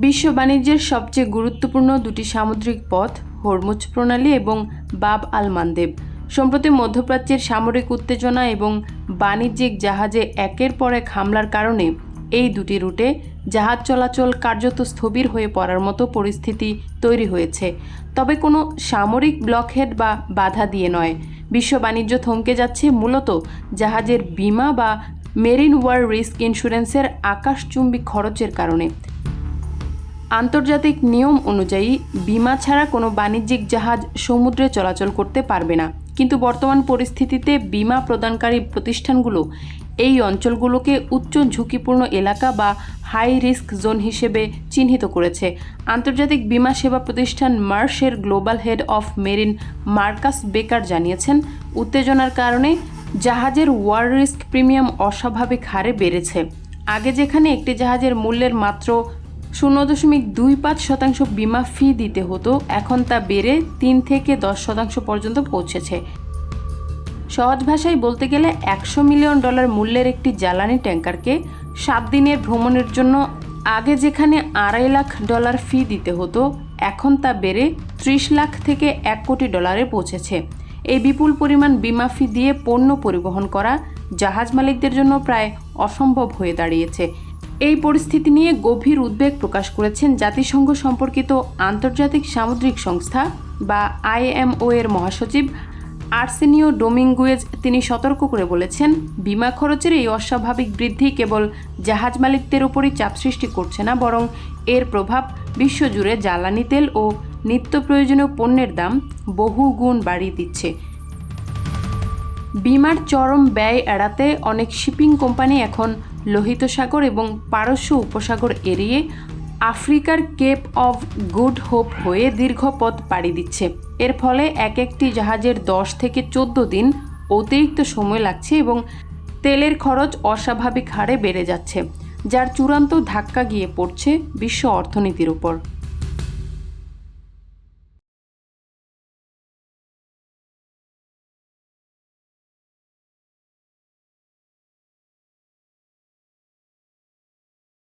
বিশ্ব বাণিজ্যের সবচেয়ে গুরুত্বপূর্ণ দুটি সামুদ্রিক পথ হরমুজ প্রণালী এবং বাব আল মানদেব সম্প্রতি মধ্যপ্রাচ্যের সামরিক উত্তেজনা এবং বাণিজ্যিক জাহাজে একের পর এক হামলার কারণে এই দুটি রুটে জাহাজ চলাচল কার্যত স্থবির হয়ে পড়ার মতো পরিস্থিতি তৈরি হয়েছে। তবে কোনো সামরিক ব্লকহেড বা বাধা দিয়ে নয়, বিশ্ব বাণিজ্য থমকে যাচ্ছে মূলত জাহাজের বিমা বা মেরিন ওয়ার রিস্ক ইন্স্যুরেন্সের আকাশচুম্বী খরচের কারণে। আন্তর্জাতিক নিয়ম অনুযায়ী বিমা ছাড়া কোনো বাণিজ্যিক জাহাজ সমুদ্রে চলাচল করতে পারবে না, কিন্তু বর্তমান পরিস্থিতিতে বিমা প্রদানকারী প্রতিষ্ঠানগুলো এই অঞ্চলগুলোকে উচ্চ ঝুঁকিপূর্ণ এলাকা বা হাই রিস্ক জোন হিসেবে চিহ্নিত করেছে। আন্তর্জাতিক বিমা সেবা প্রতিষ্ঠান মার্শের global head of marine Marcus Baker জানিয়েছেন, উত্তেজনার কারণে জাহাজের ওয়ার রিস্ক প্রিমিয়াম অস্বাভাবিক হারে বেড়েছে। আগে যেখানে একটি জাহাজের মূল্যের মাত্র 0.25% বিমা ফি দিতে হতো, এখন তা বেড়ে 3 থেকে 10% পর্যন্ত পৌঁছেছে। সহজ ভাষায় বলতে গেলে $100 মিলিয়ন মূল্যের একটি জ্বালানি ট্যাঙ্কারকে 7 দিনের ভ্রমণের জন্য আগে যেখানে $2.5 লাখ ফি দিতে হতো, এখন তা বেড়ে 30 লাখ থেকে $1 কোটি পৌঁছেছে। এই বিপুল পরিমাণ বিমা ফি দিয়ে পণ্য পরিবহন করা জাহাজ মালিকদের জন্য প্রায় অসম্ভব হয়ে দাঁড়িয়েছে। এই পরিস্থিতি নিয়ে গভীর উদ্বেগ প্রকাশ করেছেন জাতিসংঘ সম্পর্কিত আন্তর্জাতিক সামুদ্রিক সংস্থা বা IMO এর মহাসচিব আর্সেনিও ডোমিঙ্গুয়েজ। তিনি সতর্ক করে বলেছেন, বিমা খরচের এই অস্বাভাবিক বৃদ্ধি কেবল জাহাজ মালিকদের উপরই চাপ সৃষ্টি করছে না, বরং এর প্রভাব বিশ্বজুড়ে জ্বালানি তেল ও নিত্য প্রয়োজনীয় পণ্যের দাম বহু গুণ বাড়িয়ে দিচ্ছে। বিমার চরম ব্যয় এড়াতে অনেক শিপিং কোম্পানি এখন লোহিত সাগর এবং পারস্য উপসাগর এড়িয়ে আফ্রিকার কেপ অফ গুড হোপ হয়ে দীর্ঘ পথ পাড়ি দিচ্ছে। এর ফলে একটি জাহাজের 10 থেকে 14 দিন অতিরিক্ত সময় লাগছে এবং তেলের খরচ অস্বাভাবিক হারে বেড়ে যাচ্ছে, যার চূড়ান্ত ধাক্কা গিয়ে পড়ছে বিশ্ব অর্থনীতির উপর।